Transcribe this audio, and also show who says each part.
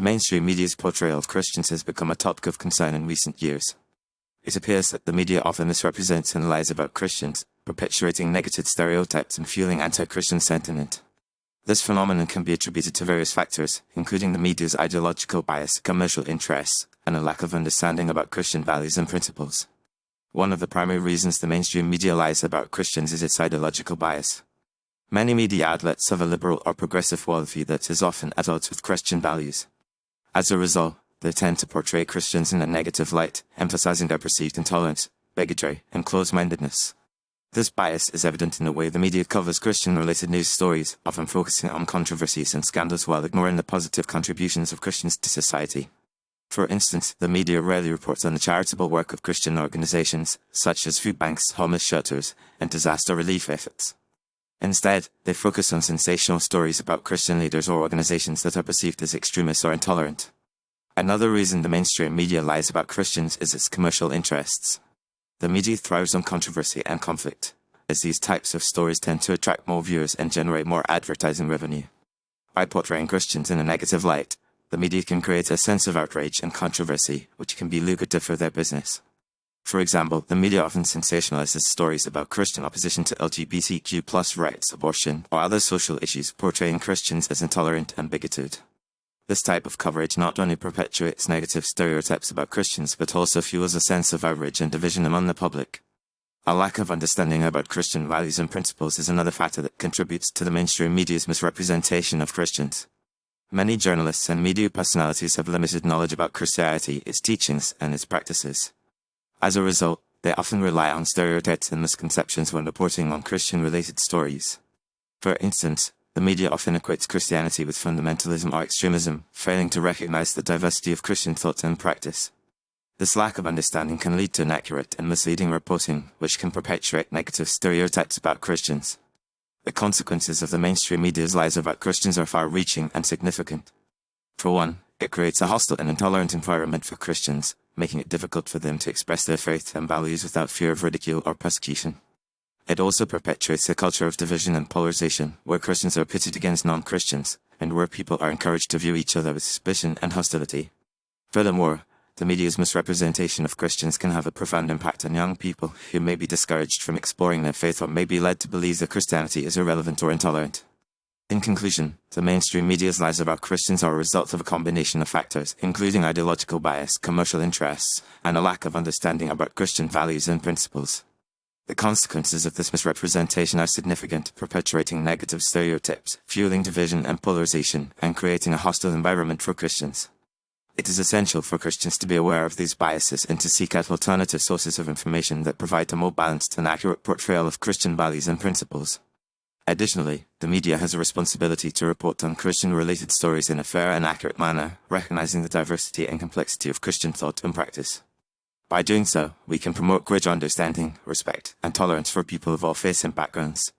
Speaker 1: mainstream media's portrayal of Christians has become a topic of concern in recent years. It appears that the media often misrepresents and lies about Christians, perpetuating negative stereotypes and fueling anti-Christian sentiment. This phenomenon can be attributed to various factors, including the media's ideological bias, commercial interests, and a lack of understanding about Christian values and principles. One of the primary reasons the mainstream media lies about Christians is its ideological bias. Many media outlets have a liberal or progressive worldview that is often at odds with Christian values. As a result, they tend to portray Christians in a negative light, emphasizing their perceived intolerance, bigotry, and closed-mindedness. This bias is evident in the way the media covers Christian-related news stories, often focusing on controversies and scandals while ignoring the positive contributions of Christians to society. For instance, the media rarely reports on the charitable work of Christian organizations, such as food banks, homeless shelters, and disaster relief efforts. Instead, they focus on sensational stories about Christian leaders or organizations that are perceived as extremist or intolerant. Another reason the mainstream media lies about Christians is its commercial interests. The media thrives on controversy and conflict, as these types of stories tend to attract more viewers and generate more advertising revenue. By portraying Christians in a negative light, the media can create a sense of outrage and controversy, which can be lucrative for their business. For example, the media often sensationalizes stories about Christian opposition to LGBTQ+ rights, abortion, or other social issues, portraying Christians as intolerant and bigoted. This type of coverage not only perpetuates negative stereotypes about Christians but also fuels a sense of outrage and division among the public. A lack of understanding about Christian values and principles is another factor that contributes to the mainstream media's misrepresentation of Christians. Many journalists and media personalities have limited knowledge about Christianity, its teachings, and its practices. As a result, they often rely on stereotypes and misconceptions when reporting on Christian-related stories. For instance, the media often equates Christianity with fundamentalism or extremism, failing to recognize the diversity of Christian thought and practice. This lack of understanding can lead to inaccurate and misleading reporting, which can perpetuate negative stereotypes about Christians. The consequences of the mainstream media's lies about Christians are far-reaching and significant. For one, it creates a hostile and intolerant environment for Christians, making it difficult for them to express their faith and values without fear of ridicule or persecution. It also perpetuates a culture of division and polarization, where Christians are pitted against non-Christians, and where people are encouraged to view each other with suspicion and hostility. Furthermore, the media's misrepresentation of Christians can have a profound impact on young people who may be discouraged from exploring their faith or may be led to believe that Christianity is irrelevant or intolerant. In conclusion, the mainstream media's lies about Christians are a result of a combination of factors, including ideological bias, commercial interests, and a lack of understanding about Christian values and principles. The consequences of this misrepresentation are significant, perpetuating negative stereotypes, fueling division and polarization, and creating a hostile environment for Christians. It is essential for Christians to be aware of these biases and to seek out alternative sources of information that provide a more balanced and accurate portrayal of Christian values and principles. Additionally, the media has a responsibility to report on Christian-related stories in a fair and accurate manner, recognizing the diversity and complexity of Christian thought and practice. By doing so, we can promote greater understanding, respect, and tolerance for people of all faiths and backgrounds.